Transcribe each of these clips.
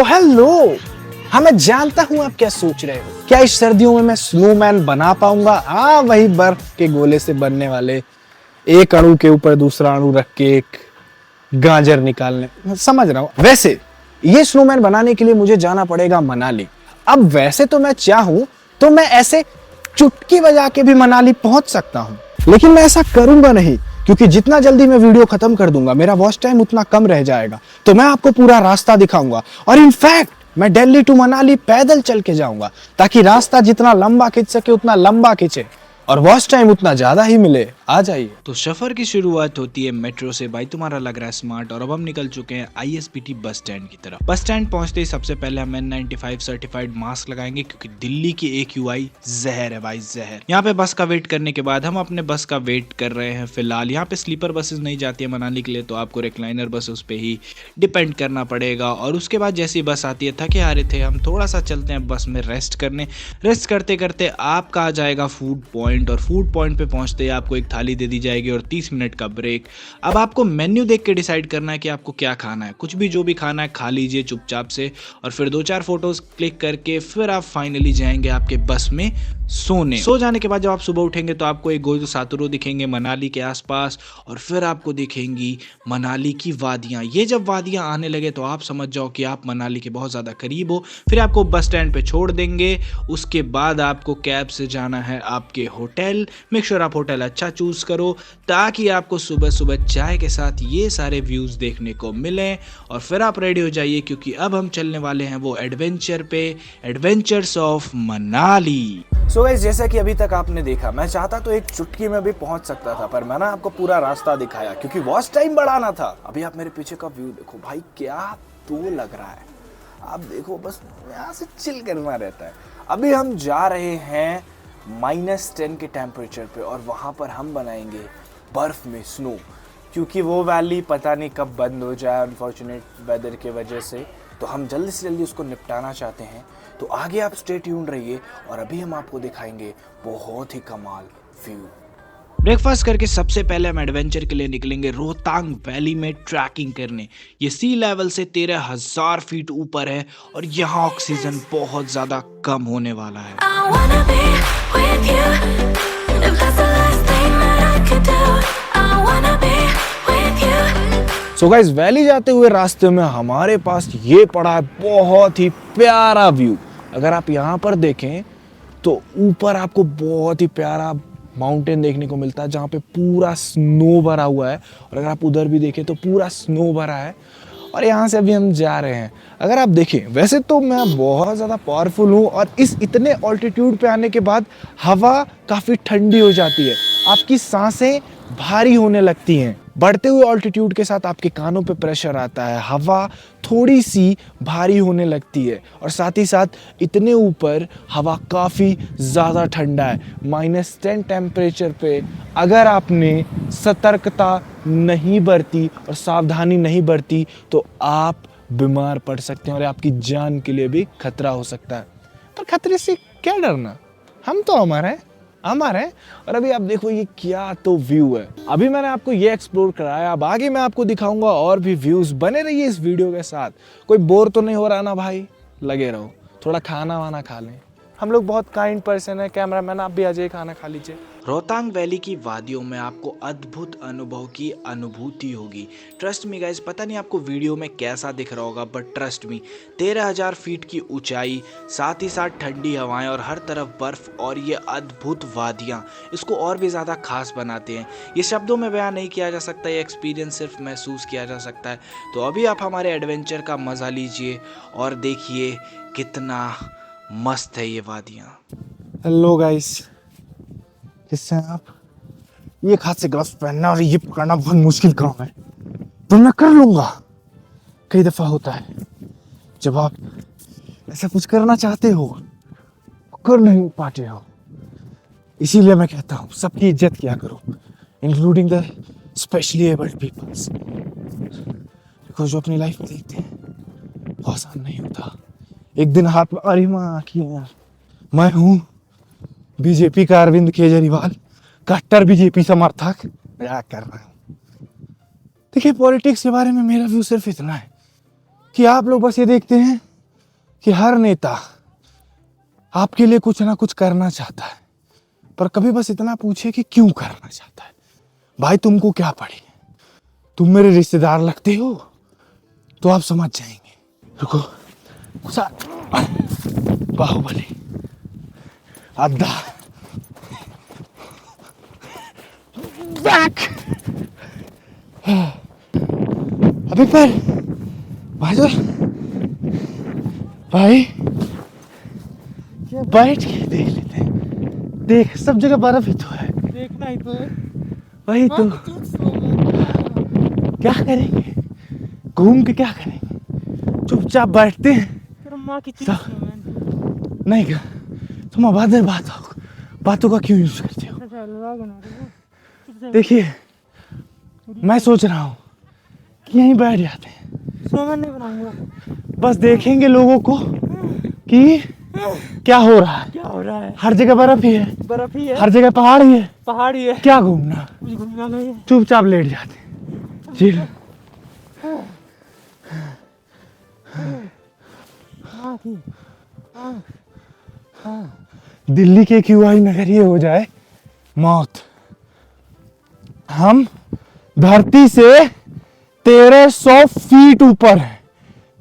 ओ hello, हाँ मैं जानता हूँ आप क्या सोच रहे हो। क्या इस सर्दियों में मैं स्नोमैन बना पाऊंगा? हाँ, वही बर्फ के गोले से बनने वाले, एक अणु के ऊपर दूसरा अणु रख के एक गाजर निकालने, समझ रहा हूँ। वैसे ये स्नोमैन बनाने के लिए मुझे जाना पड़ेगा मनाली। अब वैसे तो मैं चाहूं तो मैं ऐसे चुटकी बजा के भी मनाली पहुंच सकता हूं, लेकिन मैं ऐसा करूंगा नहीं, क्योंकि जितना जल्दी मैं वीडियो खत्म कर दूंगा मेरा वॉच टाइम उतना कम रह जाएगा। तो मैं आपको पूरा रास्ता दिखाऊंगा, और इनफैक्ट मैं दिल्ली टू मनाली पैदल चल के जाऊंगा, ताकि रास्ता जितना लंबा खींच सके उतना लंबा खींचे और वॉच टाइम उतना ज्यादा ही मिले। आ जाइए। तो सफर की शुरुआत होती है मेट्रो से। भाई तुम्हारा लग रहा है स्मार्ट। और अब हम निकल चुके हैं ISBT बस स्टैंड की तरफ। बस स्टैंड पहुंचते ही सबसे पहले हम N95 सर्टिफाइड मास्क लगाएंगे, क्योंकि दिल्ली की AQI जहर है भाई, जहर। यहाँ पे बस का वेट करने के बाद हम अपने बस का वेट कर रहे हैं। फिलहाल यहाँ पे स्लीपर बसेस नहीं जाती है मनाली के लिए, तो आपको रिक्लाइनर बसेस पे ही डिपेंड करना पड़ेगा। और उसके बाद जैसी बस आती है, थके हारे थे हम, थोड़ा सा चलते हैं बस में रेस्ट करने। रेस्ट करते करते आपका आ जाएगा फूड पॉइंट, और फूड पॉइंट पे पहुंचते ही आपको एक थाली दे दी जाएगी और 30 मिनट का ब्रेक। अब आपको मेन्यू देख के डिसाइड करना है कि आपको क्या खाना है। कुछ भी जो भी खाना है खा लीजिए चुपचाप से, और फिर 2-4 फोटोज क्लिक करके फिर आप फाइनली जाएंगे आपके बस में सोने। सो जाने के बाद जब आप सुबह उठेंगे तो आपको एक गोल सातुरो दिखेंगे मनाली के आसपास, और फिर आपको दिखेंगी मनाली की वादियां। ये जब वादियां आने लगे तो आप समझ जाओ कि आप मनाली के बहुत ज़्यादा करीब हो। फिर आपको बस स्टैंड पे छोड़ देंगे। उसके बाद आपको कैब से जाना है आपके होटल। मेक श्योर आप होटल अच्छा चूज करो, ताकि आपको सुबह सुबह चाय के साथ ये सारे व्यूज देखने को मिलें। और फिर आप रेडी हो जाइए, क्योंकि अब हम चलने वाले हैं वो एडवेंचर पे, adventures of Manali. So guys, जैसा कि अभी तक आपने देखा, मैं चाहता तो एक चुटकी में भी पहुंच सकता था, पर मैंने आपको पूरा रास्ता दिखाया क्योंकि वॉच टाइम बढ़ाना था। अभी आप मेरे पीछे का व्यू देखो भाई, क्या तो लग रहा है। आप देखो, बस यहाँ से चिल करना रहता है। अभी हम जा रहे हैं -10 के टेम्परेचर पे, और वहाँ पर हम बनाएंगे बर्फ में स्नो, क्योंकि वो वैली पता नहीं कब बंद हो जाए अनफॉर्चुनेट वेदर के वजह से। तो हम जल्दी से जल्दी उसको निपटाना चाहते हैं। तो आगे आप स्टे ट्यून्ड रहिए, और अभी हम आपको दिखाएंगे बहुत ही कमाल व्यू। ब्रेकफास्ट करके सबसे पहले हम एडवेंचर के लिए निकलेंगे रोहतांग वैली में ट्रैकिंग करने। ये सी लेवल से 13,000 फीट ऊपर है, और यहाँ ऑक्सीजन बहुत ज्यादा कम होने वाला है। सो गाइस, वैली जाते हुए रास्ते में हमारे पास ये पड़ा है बहुत ही प्यारा व्यू। अगर आप यहाँ पर देखें तो ऊपर आपको बहुत ही प्यारा माउंटेन देखने को मिलता है, जहाँ पे पूरा स्नो भरा हुआ है। और अगर आप उधर भी देखें तो पूरा स्नो भरा है। और यहाँ से अभी हम जा रहे हैं। अगर आप देखें, वैसे तो मैं बहुत ज़्यादा पावरफुल हूँ, और इस इतने ऑल्टीट्यूड पे आने के बाद हवा काफ़ी ठंडी हो जाती है, आपकी सांसें भारी होने लगती हैं। बढ़ते हुए ऑल्टीट्यूड के साथ आपके कानों पे प्रेशर आता है, हवा थोड़ी सी भारी होने लगती है, और साथ ही साथ इतने ऊपर हवा काफ़ी ज़्यादा ठंडा है। -10 टेम्परेचर पे अगर आपने सतर्कता नहीं बरती और सावधानी नहीं बरती तो आप बीमार पड़ सकते हैं, और आपकी जान के लिए भी खतरा हो सकता है। पर खतरे से क्या डरना, हम तो अमर हैं। और अभी आप देखो ये क्या तो व्यू है। अभी मैंने आपको ये एक्सप्लोर कराया, अब आगे मैं आपको दिखाऊंगा और भी व्यूज। बने रहिए इस वीडियो के साथ। कोई बोर तो नहीं हो रहा ना भाई? लगे रहो, थोड़ा खाना वाना खा लें। हम लोग बहुत काइंड पर्सन है। कैमरामैन आप भी आ जाइए, खाना खा लीजिए। रोहतांग वैली की वादियों में आपको अद्भुत अनुभव की अनुभूति होगी। ट्रस्ट मी गाइस, पता नहीं आपको वीडियो में कैसा दिख रहा होगा, बट ट्रस्ट मी, 13,000 फीट की ऊंचाई, साथ ही साथ ठंडी हवाएं और हर तरफ बर्फ, और ये अद्भुत वादियां इसको और भी ज़्यादा खास बनाते हैं। ये शब्दों में बयान नहीं किया जा सकता, ये एक्सपीरियंस सिर्फ महसूस किया जा सकता है। तो अभी आप हमारे एडवेंचर का मज़ा लीजिए और देखिए कितना मस्त है ये वादियाँ। हेलो गाइस, किससे हैं आप? ये हाथ से ग्लव्स पहनना और ये पकड़ना बहुत मुश्किल काम है, तो मैं कर लूंगा। कई दफा होता है जब आप ऐसा कुछ करना चाहते हो, कर नहीं पाते हो। इसीलिए मैं कहता हूँ सबकी इज्जत किया करो, including the specially abled peoples. देखो, जो अपनी लाइफ में देखते हैं वो आसान नहीं होता। एक दिन हाथ में, अरे माँ की यार, मैं हूँ बीजेपी का अरविंद केजरीवाल, कट्टर बीजेपी समर्थक। मजाक कर रहा हूँ। देखिए, पॉलिटिक्स के बारे में मेरा व्यू सिर्फ इतना है कि आप लोग बस ये देखते हैं कि हर नेता आपके लिए कुछ ना कुछ करना चाहता है, पर कभी बस इतना पूछे कि क्यों करना चाहता है। भाई तुमको क्या पड़ी, तुम मेरे रिश्तेदार लगते हो तो आप समझ जाएंगे। रुको, बाहुबली अद्दा बैक। अबे पर भाई तो भाई बैठ के देख लेते हैं। देख सब जगह बर्फ ही तो है, देखना ही तो है। वही तो। क्या करेंगे, घूम के क्या करेंगे, चुपचाप बैठते हैं। तेरा माँ की चीज नहीं क्या तुम अभद्र बातों का क्यों यूज करते हो। देखिए मैं सोच रहा हूँ कि यहीं बैठ जाते हैं, स्नोमैन नहीं बनाऊंगा। बस देखेंगे लोगों को कि क्या हो रहा है। क्या हो रहा है, हर जगह बर्फ ही है, बर्फ ही है, हर जगह पहाड़ ही है, पहाड़ ही है, क्या घूमना, कुछ घूमना नहीं है। चुपचाप लेट जाते हैं। चिल। हाँ थी, दिल्ली के क्यूआई में अगर ये हो जाए मौत, हम धरती से 1300 फीट ऊपर है,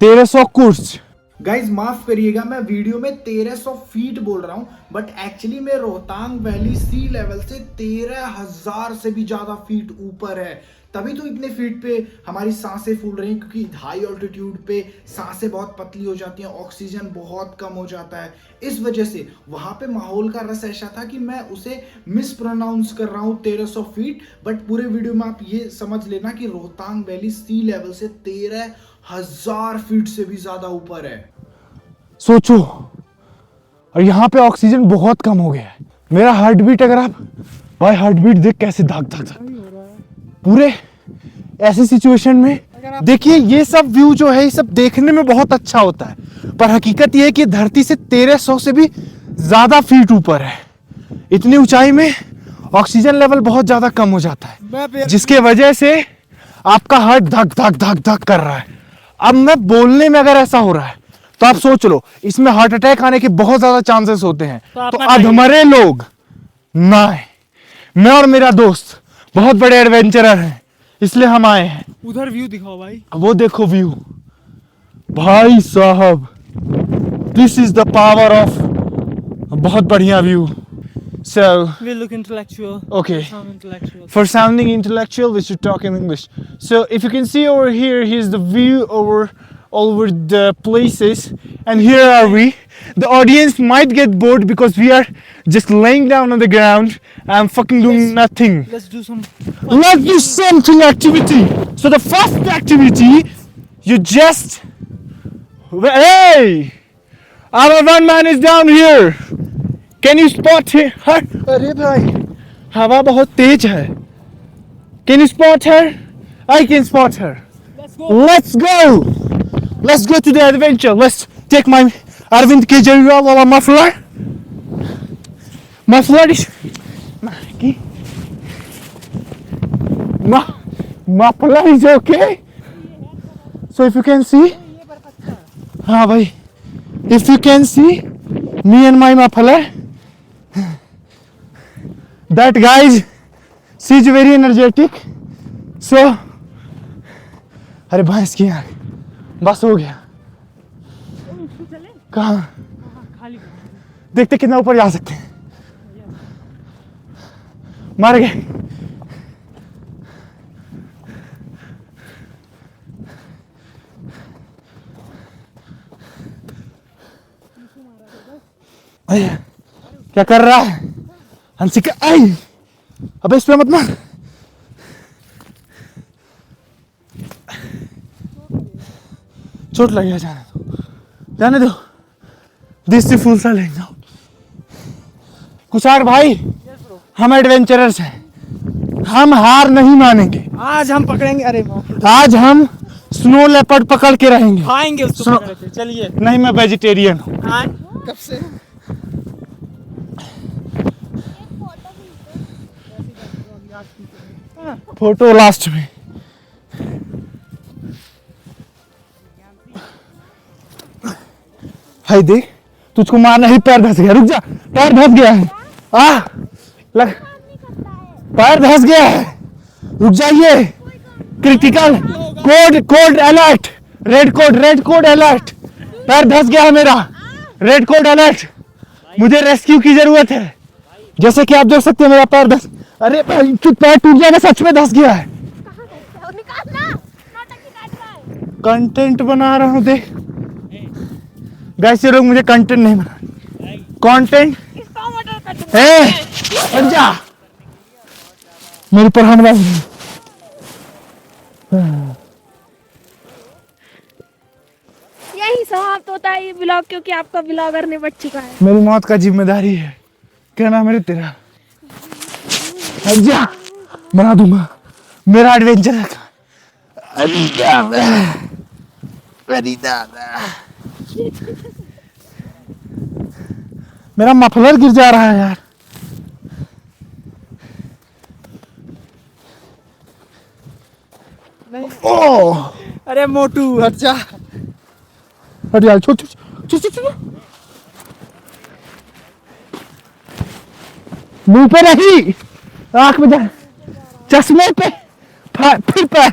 1300 कुर्स। गाइज माफ करिएगा, मैं वीडियो में 1300 फीट बोल रहा हूं, बट एक्चुअली में रोहतांग वैली सी लेवल से 13,000 से भी ज्यादा फीट ऊपर है। तभी तो इतने फीट पे हमारी सांसें फूल रही हैं, क्योंकि हाई ऑल्टीट्यूड पे सांसें बहुत पतली हो जाती हैं, ऑक्सीजन बहुत कम हो जाता है। इस वजह से वहां पे माहौल का रस ऐसा था कि मैं उसे मिस प्रोनाउंस कर रहा हूं 1300 फीट, बट पूरे वीडियो में आप ये समझ लेना कि रोहतांग वैली सी लेवल से 13,000 फीट से भी ज्यादा ऊपर है। सोचो, और यहाँ पे ऑक्सीजन बहुत कम हो गया है। मेरा हार्ट बीट, अगर आप भाई हार्ट बीट देख कैसे धक धक धक पूरे ऐसी सिचुएशन में। देखिए ये सब व्यू जो है ये सब देखने में बहुत अच्छा होता है, पर हकीकत ये है कि धरती से 1300 से भी ज्यादा फीट ऊपर है। इतनी ऊंचाई में ऑक्सीजन लेवल बहुत ज्यादा कम हो जाता है, जिसके वजह से आपका हार्ट धक धक धक धक कर रहा है। अब मैं बोलने में अगर ऐसा हो रहा है तो आप सोच लो, इसमें हार्ट अटैक आने के बहुत ज्यादा चांसेस होते हैं। तो अधमरे लोग ना है। मैं और मेरा दोस्त बहुत बड़े एडवेंचरर हैं, इसलिए हम आए हैं। उधर व्यू दिखाओ भाई, वो देखो व्यू, भाई साहब this is the power of, बहुत बढ़िया view. So we look intellectual. okay, Sound intellectual. for sounding intellectual we should talk in English. So if you can see over here, here's the view over all over the places, and here are we. The audience might get bored because we are just laying down on the ground and fucking doing nothing. Let's do some. Let's do something activity. So the first activity, you just, hey, our one man is down here. Can you spot her? अरे भाई हवा बहुत तेज है। Can you spot her? I can spot her. Let's go. Let's go to the adventure. Let's take my Arvind Kejriwal muffler. Muffler is muffler is okay. So if you can see, हाँ भाई, if you can see me and my muffler, that guy is very energetic. So अरे भैंस की आँख, बस हो गया। कहाँ देखते कितना ऊपर जा सकते हैं। मर गए। क्या कर रहा है हंसिका? आई अबे इस पे मत मार। चोट लग गया, जाने दो। This is full silence. Kushar भाई, हम एडवेंचरर्स हैं, हम हार नहीं मानेंगे। आज हम पकड़ेंगे, अरे आज हम स्नो लेपर्ड पकड़ के रहेंगे, खाएंगे उसको पकड़ के। चलिए। नहीं मैं वेजिटेरियन हूँ। कब से? फोटो लास्ट में। भाई देख, तुझको मारना ही, पैर धंस गया, रुक जा, पैर धंस गया है, लग, पैर धंस गया है, रुक जाइए, critical code alert, red code alert, पैर धंस गया है मेरा, रेड कोड अलर्ट, मुझे रेस्क्यू की जरूरत है। जैसे कि आप देख सकते हैं मेरा पैर धंस, अरे पैर टूट जाएगा, सच में धंस गया है। कंटेंट बना रहा हूँ, देख गाइस, ये लोग मुझे कंटेंट नहीं बना, कंटेंट हट जा, मेरे पर हमला। यही समाप्त होता है ये ब्लॉग, क्योंकि आपका ब्लॉगर ने बच चुका है। मेरी मौत का जिम्मेदारी है, क्या नाम है तेरा? हट जा, बना दूंगा, मेरा एडवेंचर है। मेरा मफलर गिर जा रहा है यार। ओह, अरे मोटू हट जा। हट जा, छोड़ छोड़ छोड़ छोड़, मुंह पे नहीं, आंख में जा, चश्मे पे, फिर पैर।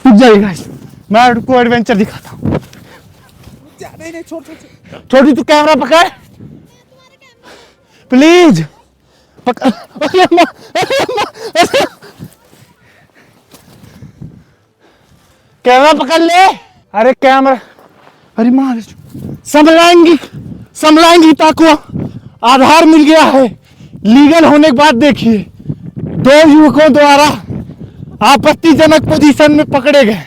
रुक जाइए गाइस, मैं आपको एडवेंचर दिखाता हूँ। नहीं छोड़। छोटी तू कैमरा पकड़ प्लीज, पकड़। अरे अम्मा, अरे कैमरा पकड़ ले, अरे कैमरा, अरे मार, संभलाएंगी ताको, आधार मिल गया है। लीगल होने के बाद देखिए, 2 युवकों द्वारा आपत्तिजनक पोजीशन में पकड़े गए।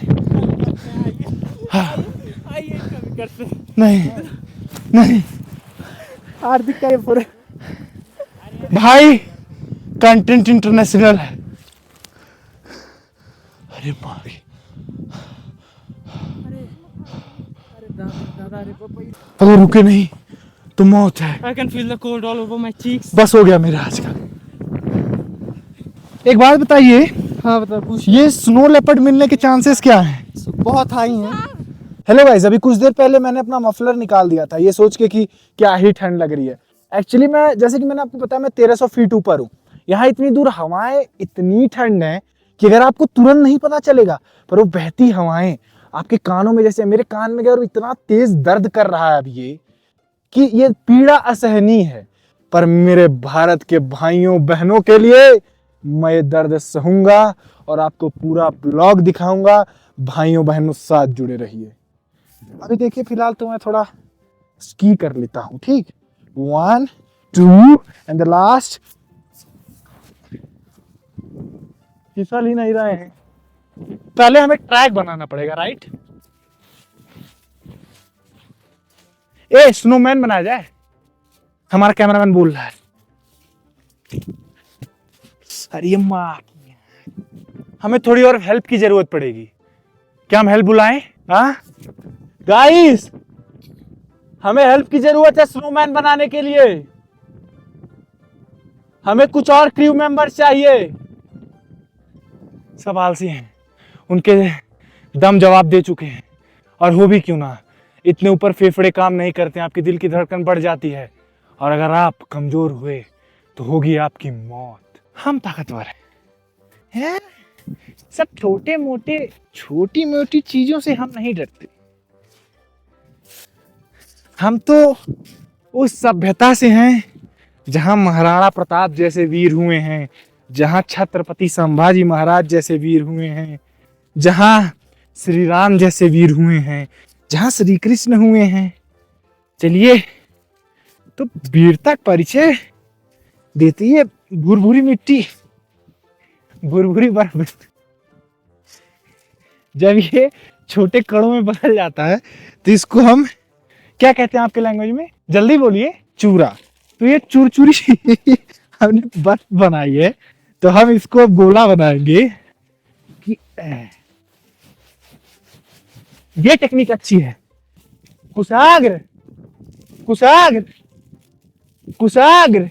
नहीं हार्दिक का ये पूरे भाई, कंटेंट इंटरनेशनल है। अरे मारी, अगर रुके नहीं तो मौत है। I can feel the cold all over my cheeks. बस हो गया मेरा आज का। एक बात बताइए, हाँ बता, पूछ। ये स्नो लेपर्ड मिलने के चांसेस क्या हैं? बहुत हाई हैं। हेलो गाइस, अभी कुछ देर पहले मैंने अपना मफलर निकाल दिया था, ये सोच के कि क्या ही ठंड लग रही है। एक्चुअली मैं, जैसे कि मैंने आपको बताया, मैं 1300 फीट ऊपर हूँ। यहाँ इतनी दूर हवाएं, इतनी ठंड है कि अगर आपको तुरंत नहीं पता चलेगा, पर वो बहती हवाएं आपके कानों में, जैसे मेरे कान में गया और इतना तेज दर्द कर रहा है अब ये, कि ये पीड़ा असहनीय है। पर मेरे भारत के भाइयों बहनों के लिए मैं ये दर्द सहूंगा और आपको पूरा ब्लॉग दिखाऊंगा। भाइयों बहनों, साथ जुड़े रहिए। अभी देखिए, फिलहाल तो मैं थोड़ा स्की कर लेता हूं, ठीक? 1 2 एंड द लास्ट। फिसल ही नहीं रहे हैं, पहले हमें ट्रैक बनाना पड़ेगा, राइट? ए, स्नोमैन बनाया जाए, हमारा कैमरामैन बोल रहा है। अरे माँ, हमें थोड़ी और हेल्प की जरूरत पड़ेगी। क्या हम हेल्प बुलाएं? हाँ गाइस, हमें हेल्प की जरूरत है स्नोमैन बनाने के लिए। हमें कुछ और क्रू मेंबर चाहिए। सब आलसी हैं, उनके दम जवाब दे चुके हैं। और हो भी क्यों ना, इतने ऊपर फेफड़े काम नहीं करते हैं, आपकी दिल की धड़कन बढ़ जाती है, और अगर आप कमजोर हुए तो होगी आपकी मौत। हम ताकतवर हैं, सब छोटी मोटी चीजों से हम नहीं डरते। हम तो उस सभ्यता से हैं जहां महाराणा प्रताप जैसे वीर हुए हैं, जहां छत्रपति संभाजी महाराज जैसे वीर हुए हैं, जहां श्री राम जैसे वीर हुए हैं, जहां श्री कृष्ण हुए हैं। चलिए, तो वीरता का परिचय देती है भुरभुरी मिट्टी, भुरभुरी बर्फ। जब ये छोटे कणों में बदल जाता है तो इसको हम क्या कहते हैं आपके लैंग्वेज में? जल्दी बोलिए। चूरा। तो ये चूरचूरी हमने बर्फ बनाई है, तो हम इसको गोला बनाएंगे कि ये टेक्निक अच्छी है। कुशाग्र कुशाग्र कुशाग्र।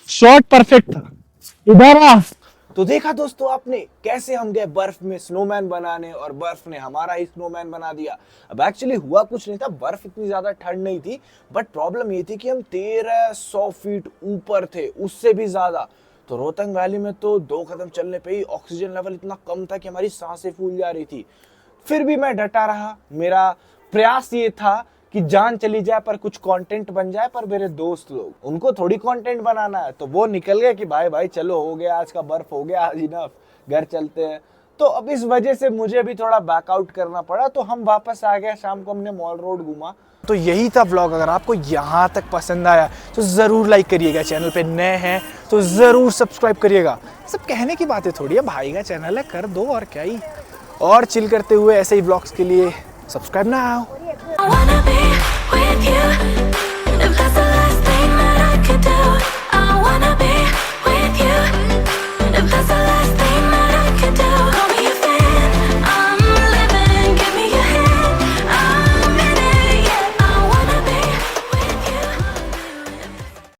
शॉट परफेक्ट था। इधर आ तो देखा दोस्तों आपने कैसे हम गए बर्फ में स्नोमैन बनाने और बर्फ ने हमारा ही स्नोमैन बना दिया। अब एक्चुअली हुआ कुछ नहीं था, बर्फ इतनी ज्यादा ठंड नहीं थी, बट प्रॉब्लम ये थी कि हम 1300 फीट ऊपर थे, उससे भी ज्यादा। तो रोहतांग वैली में तो 2 कदम चलने पे ही ऑक्सीजन लेवल इतना कम था कि हमारी सांसें फूल जा रही थी। फिर भी मैं डटा रहा, मेरा प्रयास ये था कि जान चली जाए पर कुछ कंटेंट बन जाए। पर मेरे दोस्त लोग, उनको थोड़ी कंटेंट बनाना है, तो वो निकल गए कि भाई चलो हो गया आज का, बर्फ हो गया आज, इनफ, घर चलते हैं। तो अब इस वजह से मुझे भी थोड़ा बैकआउट करना पड़ा, तो हम वापस आ गए। शाम को हमने मॉल रोड घूमा। तो यही था व्लॉग। अगर आपको यहाँ तक पसंद आया तो ज़रूर लाइक करिएगा, चैनल पे नए हैं तो ज़रूर सब्सक्राइब करिएगा। सब कहने की बातें थोड़ी है, भाई का चैनल है, कर दो और क्या ही। और चिल करते हुए ऐसे ही व्लॉग्स के लिए सब्सक्राइब ना आओ। I wanna be with you.